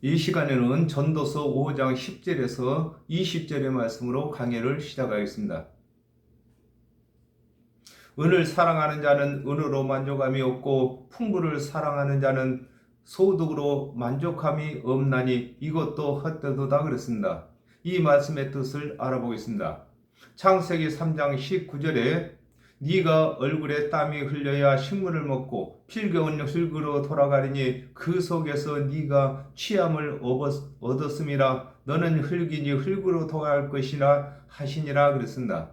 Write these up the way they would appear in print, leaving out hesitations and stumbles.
이 시간에는 전도서 5장 10절에서 20절의 말씀으로 강해를 시작하겠습니다. 은을 사랑하는 자는 은으로 만족함이 없고 풍부를 사랑하는 자는 소득으로 만족함이 없나니 이것도 헛되도다 그랬습니다. 이 말씀의 뜻을 알아보겠습니다. 창세기 3장 19절에 네가 얼굴에 땀이 흘려야 식물을 먹고 필겨운 흙으로 돌아가리니 그 속에서 네가 취함을 얻었음이라 너는 흙이니 흙으로 돌아갈 것이라 하시니라 그랬습니다.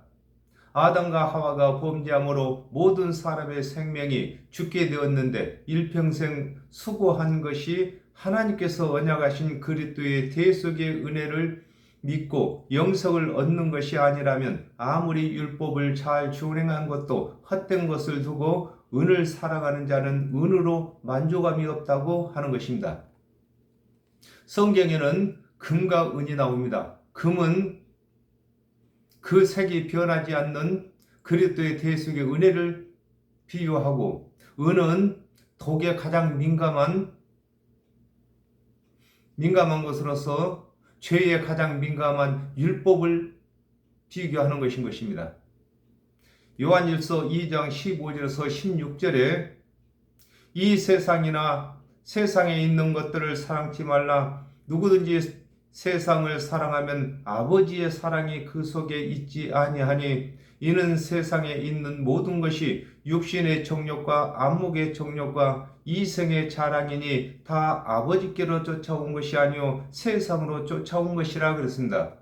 아담과 하와가 범죄함으로 모든 사람의 생명이 죽게 되었는데 일평생 수고한 것이 하나님께서 언약하신 그리스도의 대속의 은혜를 믿고 영생을 얻는 것이 아니라면 아무리 율법을 잘 준행한 것도 헛된 것을 두고 은을 사랑하는 자는 은으로 만족함이 없다고 하는 것입니다. 성경에는 금과 은이 나옵니다. 금은 그 색이 변하지 않는 그리스도의 대속의 은혜를 비유하고, 은은 독에 가장 민감한 것으로서 죄에 가장 민감한 율법을 비교하는 것입니다. 요한일서 2장 15절에서 16절에 이 세상이나 세상에 있는 것들을 사랑치 말라. 누구든지 세상을 사랑하면 아버지의 사랑이 그 속에 있지 아니하니 이는 세상에 있는 모든 것이 육신의 정욕과 안목의 정욕과 이생의 자랑이니 다 아버지께로 쫓아온 것이 아니요 세상으로 쫓아온 것이라 그랬습니다.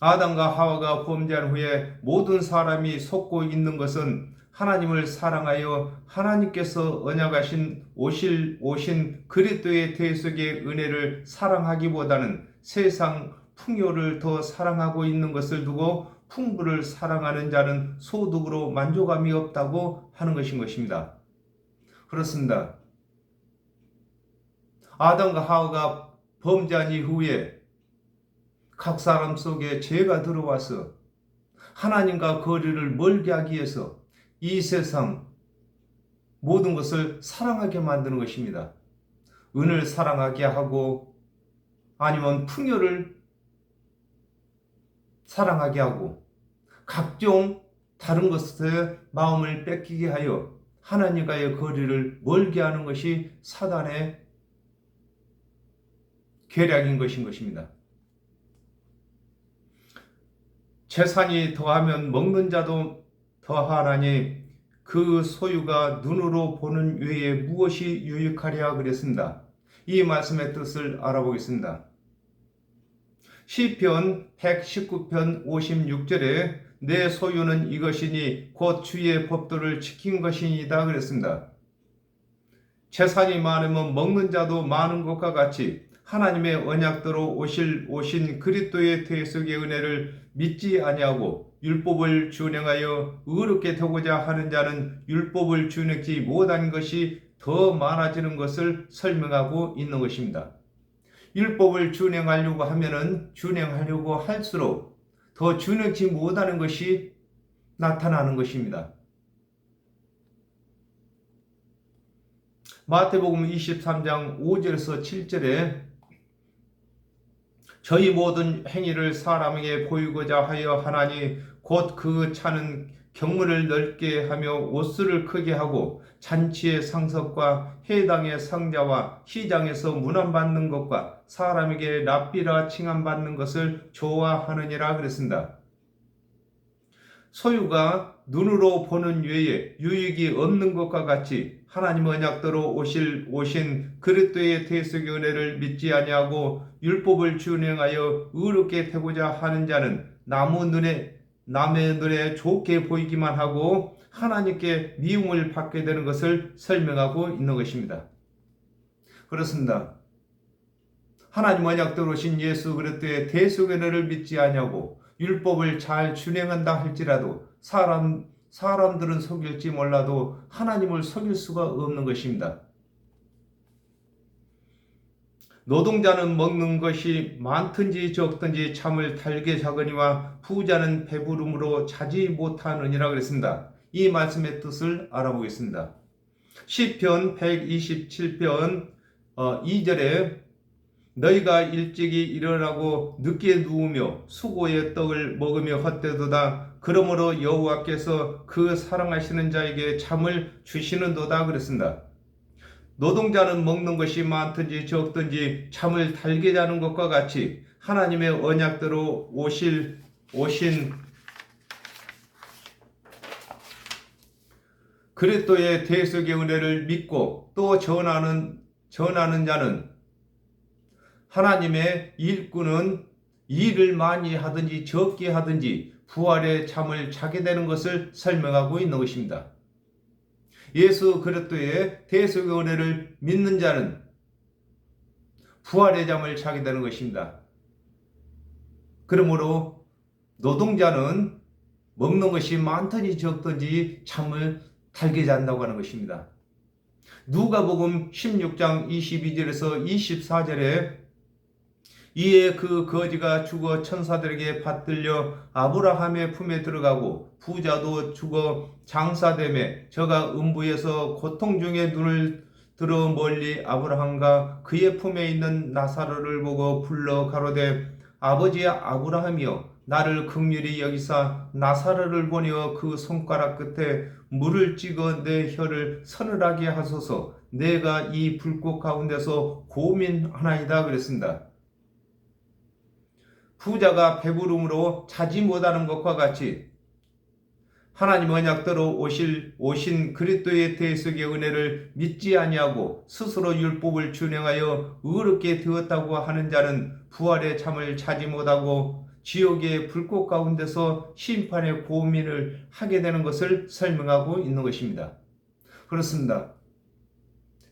아담과 하와가 범죄한 후에 모든 사람이 속고 있는 것은 하나님을 사랑하여 하나님께서 언약하신 오신 그리스도의 대속의 은혜를 사랑하기보다는 세상 풍요를 더 사랑하고 있는 것을 두고 풍부를 사랑하는 자는 소득으로 만족함이 없다고 하는 것입니다. 그렇습니다. 아담과 하와가 범죄한 이후에 각 사람 속에 죄가 들어와서 하나님과 거리를 멀게 하기 위해서 이 세상 모든 것을 사랑하게 만드는 것입니다. 은을 사랑하게 하고 아니면 풍요를 사랑하게 하고 각종 다른 것에 마음을 뺏기게 하여 하나님과의 거리를 멀게 하는 것이 사단의 계략인 것입니다. 재산이 더하면 먹는 자도 더하나니 그 소유가 눈으로 보는 외에 무엇이 유익하랴 그랬습니다. 이 말씀의 뜻을 알아보겠습니다. 시편 119편 56절에 내 소유는 이것이니 곧 주의 법도를 지킨 것이니이다 그랬습니다. 재산이 많으면 먹는 자도 많은 것과 같이 하나님의 언약대로 오신 그리스도의 대속의 은혜를 믿지 아니하고 율법을 준행하여 의롭게 되고자 하는 자는 율법을 준행치 못한 것이 더 많아지는 것을 설명하고 있는 것입니다. 율법을 준행하려고 할수록 더 준행치 못하는 것이 나타나는 것입니다. 마태복음 23장 5절에서 7절에 저희 모든 행위를 사람에게 보이고자 하여 하나니 곧 그 차는 경문을 넓게 하며 옷수를 크게 하고 잔치의 상석과 회당의 상자와 시장에서 문안받는 것과 사람에게 랍비라 칭함받는 것을 좋아하느니라 그랬습니다. 소유가 눈으로 보는 외에 유익이 없는 것과 같이 하나님 언약대로 오신 그리스도의 대속의 은혜를 믿지 아니하고 율법을 준행하여 의롭게 되고자 하는 자는 남의 눈에 좋게 보이기만 하고 하나님께 미움을 받게 되는 것을 설명하고 있는 것입니다. 그렇습니다. 하나님 언약대로 오신 예수 그리스도의 대속의 은혜를 믿지 아니하고 율법을 잘 준행한다 할지라도 사람들은 속일지 몰라도 하나님을 속일 수가 없는 것입니다. 노동자는 먹는 것이 많든지 적든지 잠을 달게 자거니와 부자는 배부름으로 자지 못하느니라 그랬습니다. 이 말씀의 뜻을 알아보겠습니다. 시편 127편 2절에 너희가 일찍이 일어나고 늦게 누우며 수고의 떡을 먹으며 헛되도다. 그러므로 여호와께서 그 사랑하시는 자에게 잠을 주시는도다 그랬습니다. 노동자는 먹는 것이 많든지 적든지 잠을 달게 자는 것과 같이 하나님의 언약대로 오신 그리스도의 대속의 은혜를 믿고 또 전하는 자는 하나님의 일꾼은 일을 많이 하든지 적게 하든지 부활의 잠을 자게 되는 것을 설명하고 있는 것입니다. 예수 그리스도의 대속의 은혜를 믿는 자는 부활의 잠을 자게 되는 것입니다. 그러므로 노동자는 먹는 것이 많든지 적든지 잠을 달게 잔다고 하는 것입니다. 누가복음 16장 22절에서 24절에 이에 그 거지가 죽어 천사들에게 받들려 아브라함의 품에 들어가고 부자도 죽어 장사되매 저가 음부에서 고통 중에 눈을 들어 멀리 아브라함과 그의 품에 있는 나사로를 보고 불러 가로되 아버지 아브라함이여 나를 긍휼히 여기사 나사로를 보내어 그 손가락 끝에 물을 찍어 내 혀를 서늘하게 하소서. 내가 이 불꽃 가운데서 고민하나이다 그랬습니다. 부자가 배부름으로 자지 못하는 것과 같이 하나님 언약대로 오신 그리스도의 대속의 은혜를 믿지 아니하고 스스로 율법을 준행하여 의롭게 되었다고 하는 자는 부활의 잠을 자지 못하고 지옥의 불꽃 가운데서 심판의 고민을 하게 되는 것을 설명하고 있는 것입니다. 그렇습니다.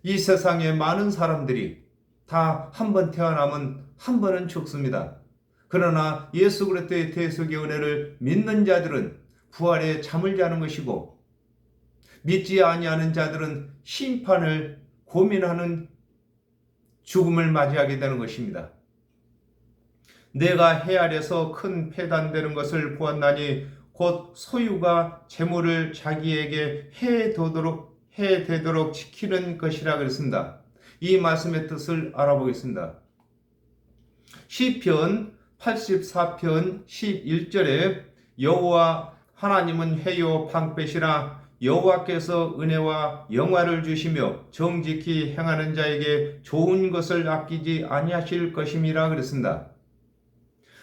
이 세상에 많은 사람들이 다 한 번 태어나면 한 번은 죽습니다. 그러나 예수 그리스도의 대속의 은혜를 믿는 자들은 부활의 잠을 자는 것이고 믿지 아니하는 자들은 심판을 고민하는 죽음을 맞이하게 되는 것입니다. 내가 해 아래서 큰 패단되는 것을 보았나니 곧 소유가 재물을 자기에게 해되도록 지키는 것이라 그랬습니다. 이 말씀의 뜻을 알아보겠습니다. 시편 84편 11절에 여호와 하나님은 회요 방패시라 여호와께서 은혜와 영화를 주시며 정직히 행하는 자에게 좋은 것을 아끼지 아니하실 것임이라 그랬습니다.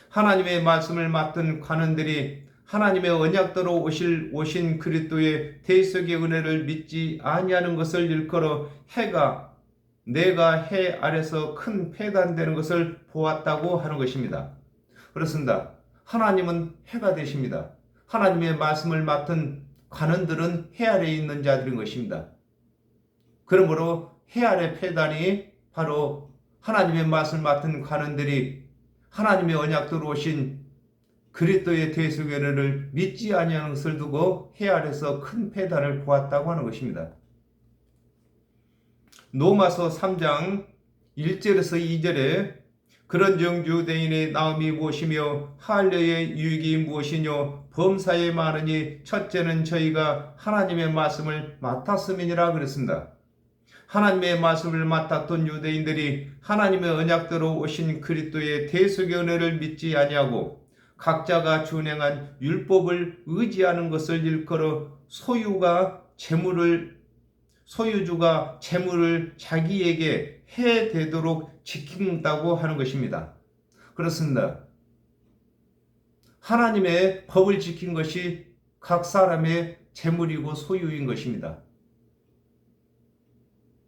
하나님의 말씀을 맡은 관원들이 하나님의 언약대로 오신 그리스도의 대속의 은혜를 믿지 아니하는 것을 일컬어 내가 해 아래서 큰 패단되는 것을 보았다고 하는 것입니다. 그렇습니다. 하나님은 해가 되십니다. 하나님의 말씀을 맡은 관원들은 해 아래에 있는 자들인 것입니다. 그러므로 해 아래 패단이 바로 하나님의 말씀을 맡은 관원들이 하나님의 언약대로 오신 그리스도의 대속의 은혜를 믿지 아니하는 것을 두고 해 아래서 큰 패단을 보았다고 하는 것입니다. 로마서 3장 1절에서 2절에 그런즉 유대인의 나음이 무엇이며 할례의 유익이 무엇이뇨 범사에 많으니 첫째는 저희가 하나님의 말씀을 맡았음이니라 그랬습니다. 하나님의 말씀을 맡았던 유대인들이 하나님의 언약대로 오신 그리스도의 대속의 은혜를 믿지 아니하고 각자가 준행한 율법을 의지하는 것을 일컬어 소유주가 재물을 자기에게 해되도록 지킨다고 하는 것입니다. 그렇습니다. 하나님의 법을 지킨 것이 각 사람의 재물이고 소유인 것입니다.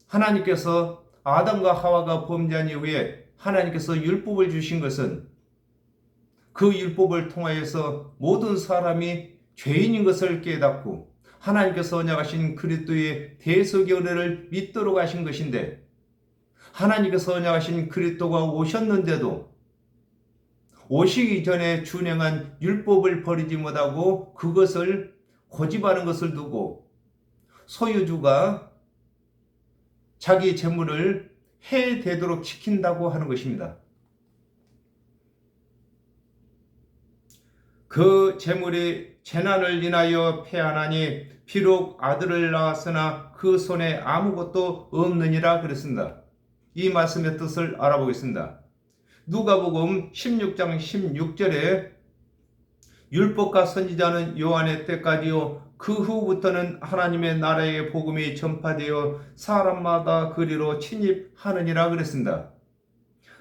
하나님께서 아담과 하와가 범죄한 이후에 하나님께서 율법을 주신 것은 그 율법을 통하여서 모든 사람이 죄인인 것을 깨닫고 하나님께서 언약하신 그리스도의 대속의 은혜를 믿도록 하신 것인데 하나님께서 언약하신 그리스도가 오셨는데도 오시기 전에 준행한 율법을 버리지 못하고 그것을 고집하는 것을 두고 소유주가 자기 재물을 해되도록 지킨다고 하는 것입니다. 그 재물이 재난을 인하여 패하나니 비록 아들을 낳았으나 그 손에 아무것도 없느니라 그랬습니다. 이 말씀의 뜻을 알아보겠습니다. 누가복음 16장 16절에 율법과 선지자는 요한의 때까지요 그 후부터는 하나님의 나라의 복음이 전파되어 사람마다 그리로 침입하느니라 그랬습니다.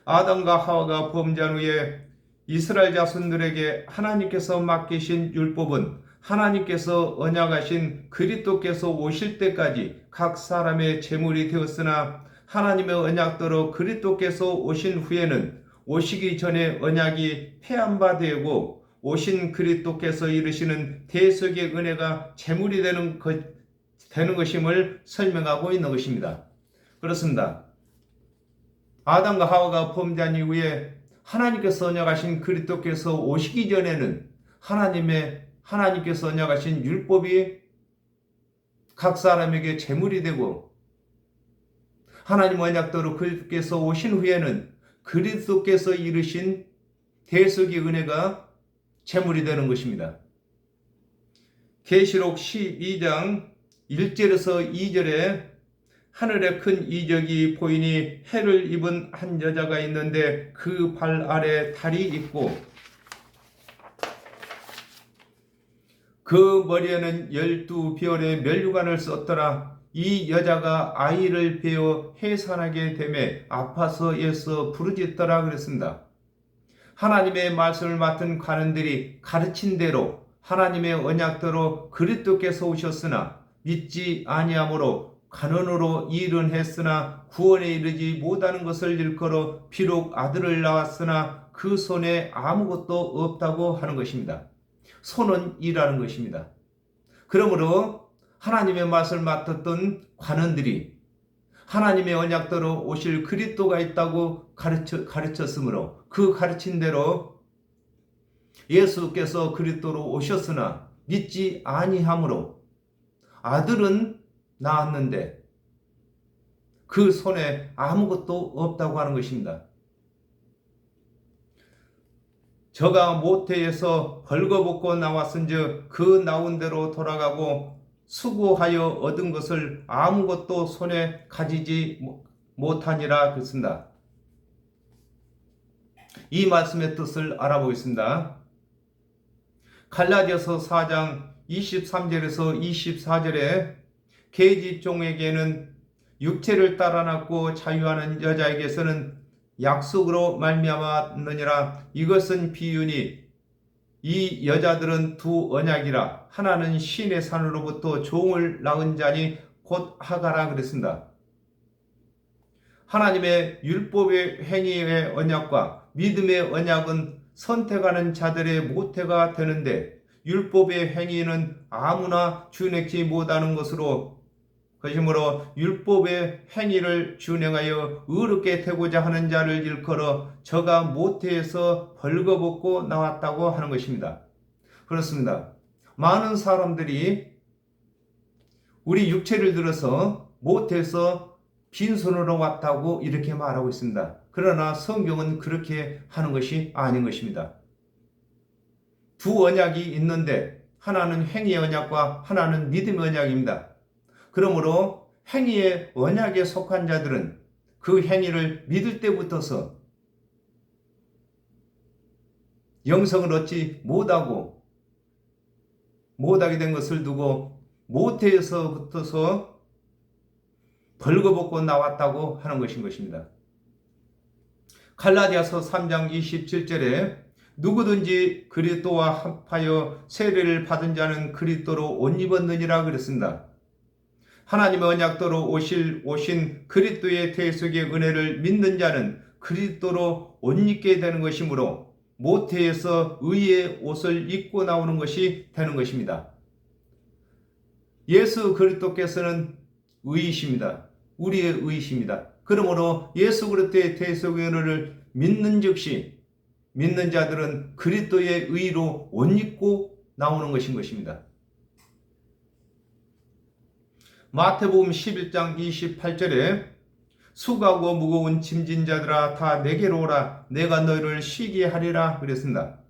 아담과 하와가 범죄한 후에 이스라엘 자손들에게 하나님께서 맡기신 율법은 하나님께서 언약하신 그리스도께서 오실 때까지 각 사람의 제물이 되었으나 하나님의 언약대로 그리스도께서 오신 후에는 오시기 전에 언약이 폐한 바 되고 오신 그리스도께서 이르시는 대속의 은혜가 제물이 되는 것임을 설명하고 있는 것입니다. 그렇습니다. 아담과 하와가 범죄한 이후에 하나님께서 언약하신 그리스도께서 오시기 전에는 하나님께서 언약하신 율법이 각 사람에게 제물이 되고 하나님 언약대로 그리스도께서 오신 후에는 그리스도께서 이르신 대속의 은혜가 제물이 되는 것입니다. 계시록 12장 1절에서 2절에 하늘에 큰 이적이 보이니 해를 입은 한 여자가 있는데 그 발 아래 달이 있고 그 머리에는 12비열의 면류관을 썼더라. 이 여자가 아이를 베어 해산하게 되매 아파서 애써 부르짖더라 그랬습니다. 하나님의 말씀을 맡은 관원들이 가르친 대로 하나님의 언약대로 그리스도께서 오셨으나 믿지 아니하므로 간언으로 일은 했으나 구원에 이르지 못하는 것을 일컬어 비록 아들을 낳았으나 그 손에 아무것도 없다고 하는 것입니다. 손은 일하는 것입니다. 그러므로 하나님의 말씀을 맡았던 관원들이 하나님의 언약대로 오실 그리스도가 있다고 가르쳤으므로 그 가르친 대로 예수께서 그리스도로 오셨으나 믿지 아니하므로 아들은 낳았는데 그 손에 아무것도 없다고 하는 것입니다. 저가 모태에서 벌거벗고 나왔은즉 그 나온 대로 돌아가고 수고하여 얻은 것을 아무것도 손에 가지지 못하니라 그랬습니다. 이 말씀의 뜻을 알아보겠습니다. 갈라디아서 4장 23절에서 24절에 계집종에게는 육체를 따라 낳고 자유하는 여자에게서는 약속으로 말미암았느니라. 이것은 비유니 이 여자들은 두 언약이라. 하나는 신의 산으로부터 종을 낳은 자니 곧 하가라 그랬습니다. 하나님의 율법의 행위의 언약과 믿음의 언약은 선택하는 자들의 모태가 되는데 율법의 행위는 아무나 준행치 못하는 것으로 그러므로 율법의 행위를 준행하여 의롭게 되고자 하는 자를 일컬어 저가 모태에서 벌거벗고 나왔다고 하는 것입니다. 그렇습니다. 많은 사람들이 우리 육체를 들어서 모태에서 빈손으로 왔다고 이렇게 말하고 있습니다. 그러나 성경은 그렇게 하는 것이 아닌 것입니다. 두 언약이 있는데 하나는 행위의 언약과 하나는 믿음의 언약입니다. 그러므로 행위의 언약에 속한 자들은 그 행위를 믿을 때부터서 영성을 얻지 못하게 된 것을 두고 모태에서부터서 벌거벗고 나왔다고 하는 것입니다. 갈라디아서 3장 27절에 누구든지 그리스도와 합하여 세례를 받은 자는 그리스도로 옷 입었느니라 그랬습니다. 하나님의 언약대로 오신 그리스도의 대속의 은혜를 믿는 자는 그리스도로 옷 입게 되는 것이므로 모태에서 의의 옷을 입고 나오는 것이 되는 것입니다. 예수 그리스도께서는 의이십니다. 우리의 의이십니다. 그러므로 예수 그리스도의 대속의 은혜를 믿는 즉시 믿는 자들은 그리스도의 의로 옷 입고 나오는 것입니다. 마태복음 11장 28절에 수고하고 무거운 짐진 자들아 다 내게로 오라 내가 너희를 쉬게 하리라 그랬습니다.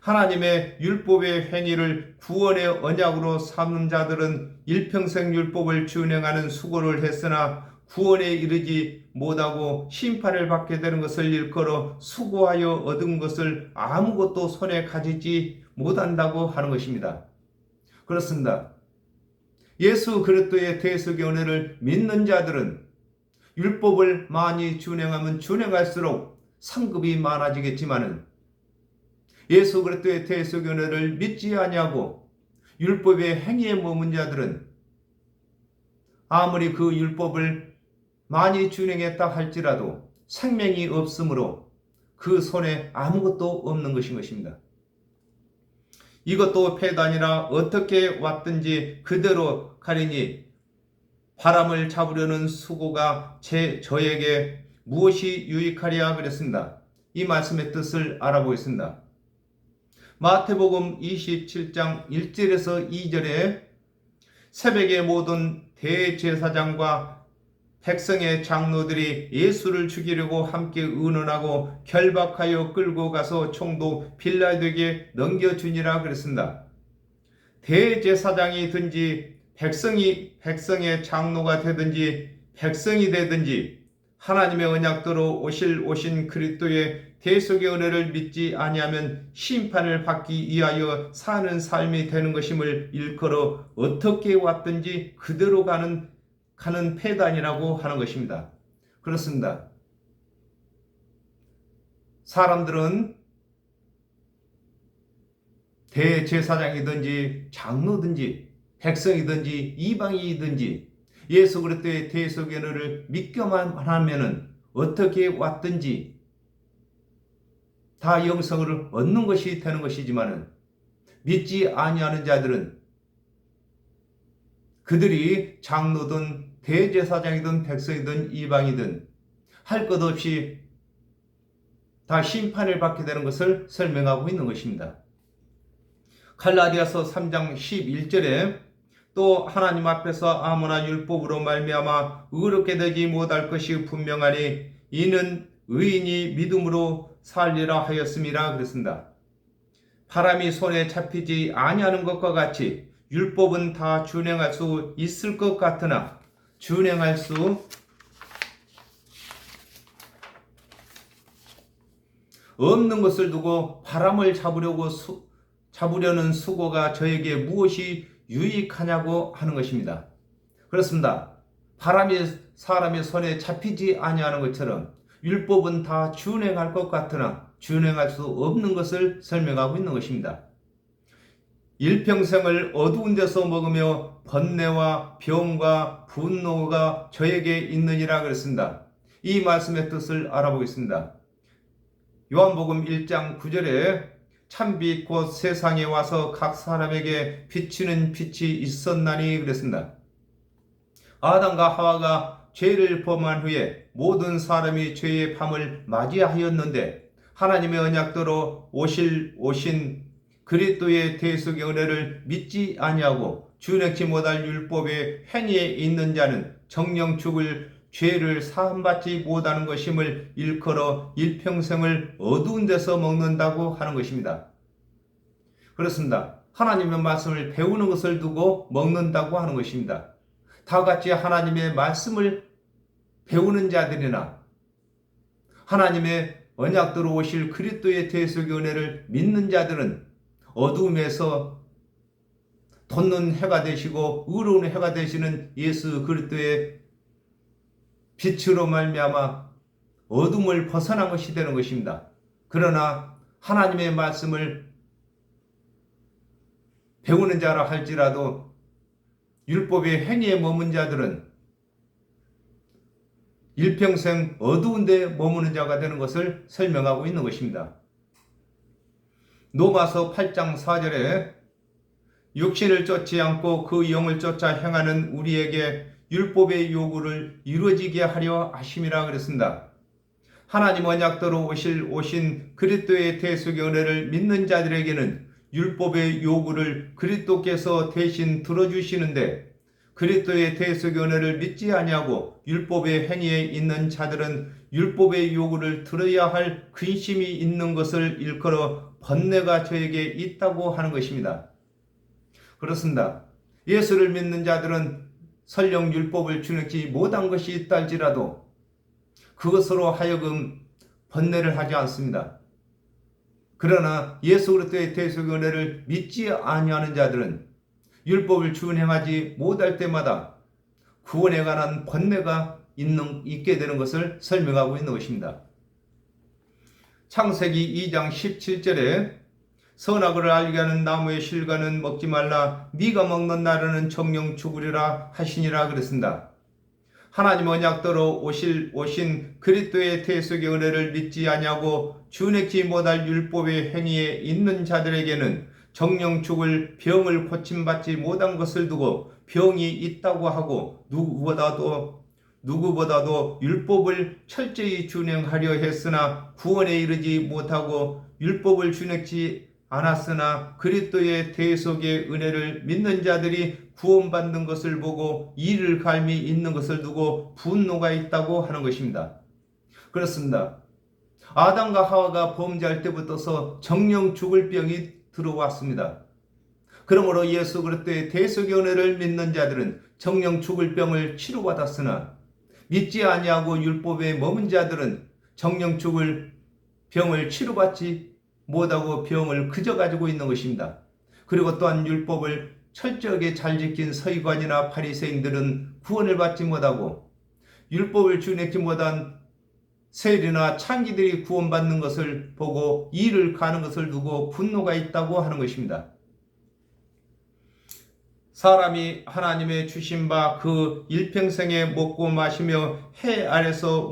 하나님의 율법의 행위를 구원의 언약으로 삼는 자들은 일평생 율법을 준행하는 수고를 했으나 구원에 이르지 못하고 심판을 받게 되는 것을 일컬어 수고하여 얻은 것을 아무것도 손에 가지지 못한다고 하는 것입니다. 그렇습니다. 예수 그리스도의 대속의 은혜를 믿는 자들은 율법을 많이 준행하면 준행할수록 상급이 많아지겠지만은 예수 그리스도의 대속의 은혜를 믿지 아니하고 율법의 행위에 머문 자들은 아무리 그 율법을 많이 준행했다 할지라도 생명이 없으므로 그 손에 아무것도 없는 것입니다. 이것도 패단이라 어떻게 왔든지 그대로 가리니 바람을 잡으려는 수고가 저에게 무엇이 유익하랴 그랬습니다. 이 말씀의 뜻을 알아보겠습니다. 마태복음 27장 1절에서 2절에 새벽에 모든 대제사장과 백성의 장로들이 예수를 죽이려고 함께 의논하고 결박하여 끌고 가서 총독 빌라도에게 넘겨주니라 그랬습니다. 대제사장이든지 백성의 장로가 되든지 백성이 되든지 하나님의 언약대로 오신 그리스도의 대속의 은혜를 믿지 아니하면 심판을 받기 위하여 사는 삶이 되는 것임을 일컬어 어떻게 왔든지 그대로 가는 패단이라고 하는 것입니다. 그렇습니다. 사람들은 대제사장이든지 장로든지 백성이든지 이방인이든지 예수 그리스도의 대속의 은혜를 믿기만 하면은 어떻게 왔든지 다 영생을 얻는 것이 되는 것이지만은 믿지 아니하는 자들은 그들이 장로든 대제사장이든 백성이든 이방이든 할 것 없이 다 심판을 받게 되는 것을 설명하고 있는 것입니다. 갈라디아서 3장 11절에 또 하나님 앞에서 아무나 율법으로 말미암아 의롭게 되지 못할 것이 분명하니 이는 의인이 믿음으로 살리라 하였음이라 그랬습니다. 바람이 손에 잡히지 아니하는 것과 같이 율법은 다 준행할 수 있을 것 같으나 준행할 수 없는 것을 두고 바람을 잡으려는 수고가 저에게 무엇이 유익하냐고 하는 것입니다. 그렇습니다. 바람이 사람의 손에 잡히지 아니하는 것처럼 율법은 다 준행할 것 같으나 준행할 수 없는 것을 설명하고 있는 것입니다. 일평생을 어두운 데서 먹으며 번뇌와 병과 분노가 저에게 있느니라 그랬습니다. 이 말씀의 뜻을 알아보겠습니다. 요한복음 1장 9절에 참빛 곧 세상에 와서 각 사람에게 비치는 빛이 있었나니 그랬습니다. 아담과 하와가 죄를 범한 후에 모든 사람이 죄의 밤을 맞이하였는데 하나님의 언약대로 오신 그리스도의 대속의 은혜를 믿지 아니하고 준행치 못할 율법의 행위에 있는 자는 정령 죽을 죄를 사함받지 못하는 것임을 일컬어 일평생을 어두운 데서 먹는다고 하는 것입니다. 그렇습니다. 하나님의 말씀을 배우는 것을 두고 먹는다고 하는 것입니다. 다 같이 하나님의 말씀을 배우는 자들이나 하나님의 언약대로 오실 그리스도의 대속의 은혜를 믿는 자들은 어두움에서 돋는 해가 되시고 의로운 해가 되시는 예수 그리스도의 빛으로 말미암아 어둠을 벗어난 것이 되는 것입니다. 그러나 하나님의 말씀을 배우는 자라 할지라도 율법의 행위에 머문 자들은 일평생 어두운 데 머무는 자가 되는 것을 설명하고 있는 것입니다. 로마서 8장 4절에 육신을 쫓지 않고 그 영을 쫓아 행하는 우리에게 율법의 요구를 이루어지게 하려 하심이라 그랬습니다. 하나님 언약대로 오신 그리스도의 대속의 은혜를 믿는 자들에게는 율법의 요구를 그리스도께서 대신 들어주시는데 그리스도의 대속의 은혜를 믿지 아니하고 율법의 행위에 있는 자들은 율법의 요구를 들어야 할 근심이 있는 것을 일컬어 번뇌가 저에게 있다고 하는 것입니다. 그렇습니다. 예수를 믿는 자들은 설령 율법을 준행치 못한 것이 있다 할지라도 그것으로 하여금 번뇌를 하지 않습니다. 그러나 예수 그리스도의 대속의 은혜를 믿지 아니하는 자들은 율법을 준행하지 못할 때마다 구원에 관한 번뇌가 있게 되는 것을 설명하고 있는 것입니다. 창세기 2장 17절에 선악을 알게 하는 나무의 실과는 먹지 말라 네가 먹는 날에는 정령 죽으리라 하시니라 그랬습니다. 하나님 언약대로 오신 그리스도의 대속의 은혜를 믿지 아니하고 준행치 못할 율법의 행위에 있는 자들에게는 정령 죽을 병을 고침받지 못한 것을 두고 병이 있다고 하고 누구보다도 율법을 철저히 준행하려 했으나 구원에 이르지 못하고 율법을 준행치 않았으나 그리스도의 대속의 은혜를 믿는 자들이 구원받는 것을 보고 이를 갈미 있는 것을 두고 분노가 있다고 하는 것입니다. 그렇습니다. 아담과 하와가 범죄할 때부터서 정령 죽을 병이 들어왔습니다. 그러므로 예수 그리스도의 대속의 은혜를 믿는 자들은 정령 죽을 병을 치료받았으나 믿지 아니하고 율법에 머문 자들은 정령 죽을 병을 치료받지 못하고 병을 그저 가지고 있는 것입니다. 그리고 또한 율법을 철저하게 잘 지킨 서기관이나 바리새인들은 구원을 받지 못하고 율법을 준행치 못한 세리나 창기들이 구원받는 것을 보고 이를 가는 것을 두고 분노가 있다고 하는 것입니다. 사람이 하나님의 주신 바 그 일평생에 먹고 마시며 해 아래서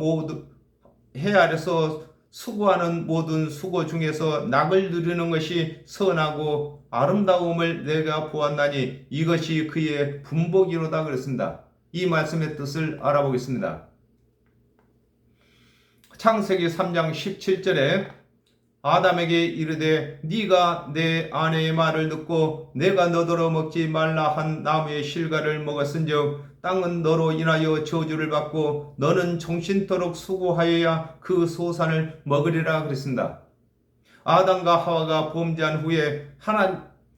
수고하는 모든 수고 중에서 낙을 누리는 것이 선하고 아름다움을 내가 보았나니 이것이 그의 분복이로다 그랬습니다. 이 말씀의 뜻을 알아보겠습니다. 창세기 3장 17절에 아담에게 이르되 네가 내 아내의 말을 듣고 내가 너더러 먹지 말라 한 나무의 실과를 먹었은즉 땅은 너로 인하여 저주를 받고 너는 정신토록 수고하여야 그 소산을 먹으리라 그랬습니다. 아담과 하와가 범죄한 후에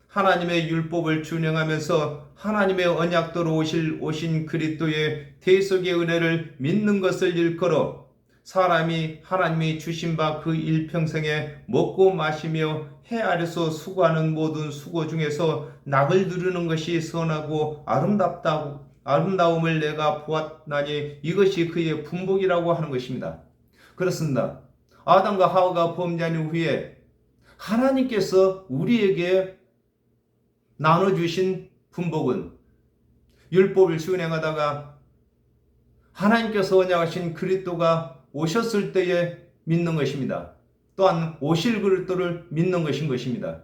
하나님의 율법을 준행하면서 하나님의 언약대로 오신 그리스도의 대속의 은혜를 믿는 것을 일컬어 사람이 하나님이 주신 바 그 일평생에 먹고 마시며 해 아래서 수고하는 모든 수고 중에서 낙을 누리는 것이 선하고 아름다움을 내가 보았나니 이것이 그의 분복이라고 하는 것입니다. 그렇습니다. 아담과 하와가 범죄한 후에 하나님께서 우리에게 나눠주신 분복은 율법을 준행하다가 하나님께서 언약하신 그리스도가 오셨을 때에 믿는 것입니다. 또한 오실 그리스도를 믿는 것입니다.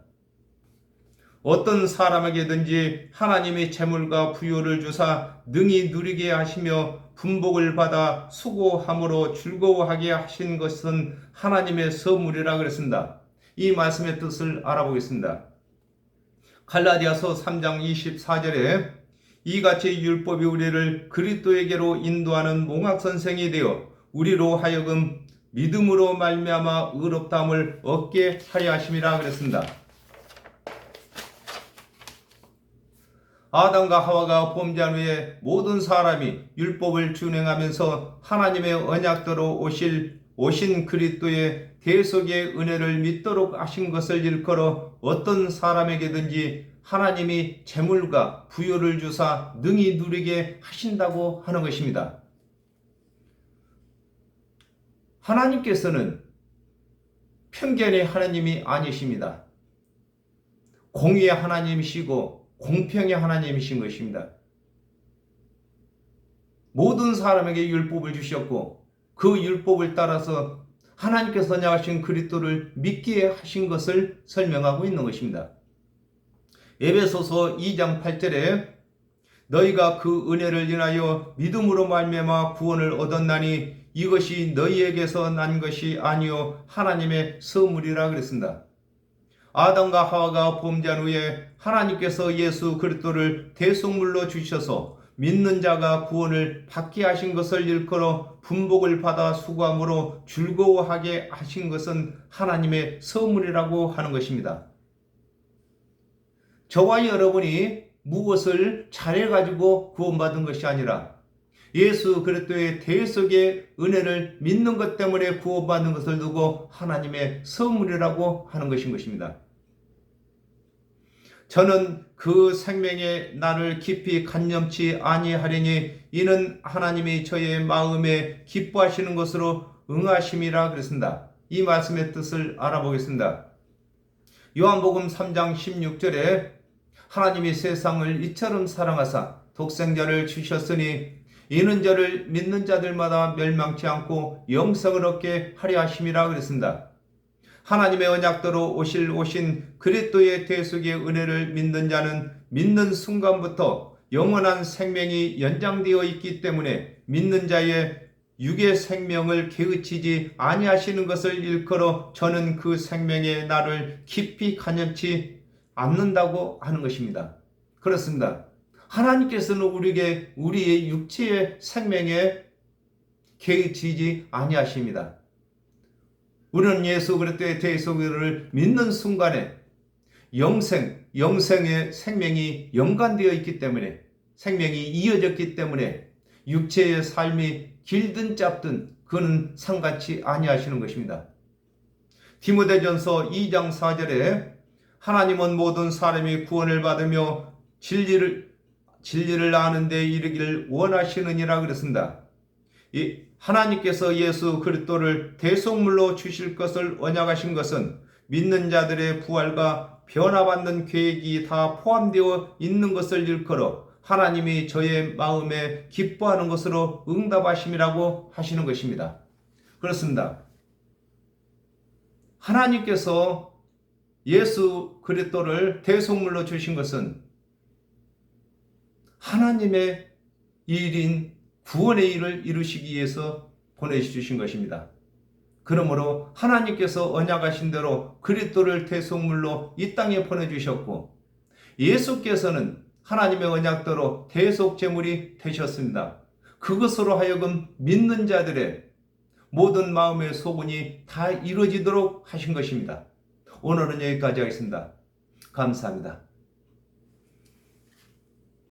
어떤 사람에게든지 하나님의 재물과 부요를 주사 능히 누리게 하시며 분복을 받아 수고함으로 즐거워하게 하신 것은 하나님의 선물이라 그랬습니다. 이 말씀의 뜻을 알아보겠습니다. 갈라디아서 3장 24절에 이같이 율법이 우리를 그리스도에게로 인도하는 몽학선생이 되어 우리로 하여금 믿음으로 말미암아 의롭다함을 얻게 하려 하심이라 그랬습니다. 아담과 하와가 범죄한 후에 모든 사람이 율법을 준행하면서 하나님의 언약대로 오신 그리스도의 대속의 은혜를 믿도록 하신 것을 일컬어 어떤 사람에게든지 하나님이 재물과 부요를 주사 능히 누리게 하신다고 하는 것입니다. 하나님께서는 편견의 하나님이 아니십니다. 공의의 하나님이시고 공평의 하나님이신 것입니다. 모든 사람에게 율법을 주셨고 그 율법을 따라서 하나님께서 언약하신 그리스도를 믿게 하신 것을 설명하고 있는 것입니다. 에베소서 2장 8절에 너희가 그 은혜를 인하여 믿음으로 말미암아 구원을 얻었나니 이것이 너희에게서 난 것이 아니요 하나님의 선물이라 그랬습니다. 아담과 하와가 범죄한 후에 하나님께서 예수 그리스도를 대속물로 주셔서 믿는 자가 구원을 받게 하신 것을 일컬어 분복을 받아 수고함으로 즐거워하게 하신 것은 하나님의 선물이라고 하는 것입니다. 저와 여러분이 무엇을 잘해가지고 구원받은 것이 아니라 예수 그리스도의 대속의 은혜를 믿는 것 때문에 구원받는 것을 두고 하나님의 선물이라고 하는 것인 것입니다. 저는 그 생명의 날을 깊이 간념치 아니하리니 이는 하나님이 저의 마음에 기뻐하시는 것으로 응하심이라 그랬습니다. 이 말씀의 뜻을 알아보겠습니다. 요한복음 3장 16절에 하나님이 세상을 이처럼 사랑하사 독생자를 주셨으니 이는 저를 믿는 자들마다 멸망치 않고 영생을 얻게 하려 하심이라 그랬습니다. 하나님의 언약대로 오신 그리스도의 대속의 은혜를 믿는 자는 믿는 순간부터 영원한 생명이 연장되어 있기 때문에 믿는 자의 육의 생명을 게으치지 아니하시는 것을 일컬어 저는 그 생명의 날을 깊이 간념치 않는다고 하는 것입니다. 그렇습니다. 하나님께서는 우리에게 우리의 육체의 생명에 게으치지 아니하십니다. 우리는 예수 그리스도의 대속을 믿는 순간에 영생의 생명이 연관되어 있기 때문에 생명이 이어졌기 때문에 육체의 삶이 길든 짧든 그는 상관치 아니하시는 것입니다. 디모데전서 2장 4절에 하나님은 모든 사람이 구원을 받으며 진리를 아는 데 이르기를 원하시느니라 그랬습니다. 하나님께서 예수 그리스도를 대속물로 주실 것을 언약하신 것은 믿는 자들의 부활과 변화받는 계획이 다 포함되어 있는 것을 일컬어 하나님이 저의 마음에 기뻐하는 것으로 응답하심이라고 하시는 것입니다. 그렇습니다. 하나님께서 예수 그리스도를 대속물로 주신 것은 하나님의 일인 구원의 일을 이루시기 위해서 보내주신 것입니다. 그러므로 하나님께서 언약하신 대로 그리스도를 대속물로 이 땅에 보내주셨고 예수께서는 하나님의 언약대로 대속제물이 되셨습니다. 그것으로 하여금 믿는 자들의 모든 마음의 소원이 다 이루어지도록 하신 것입니다. 오늘은 여기까지 하겠습니다. 감사합니다.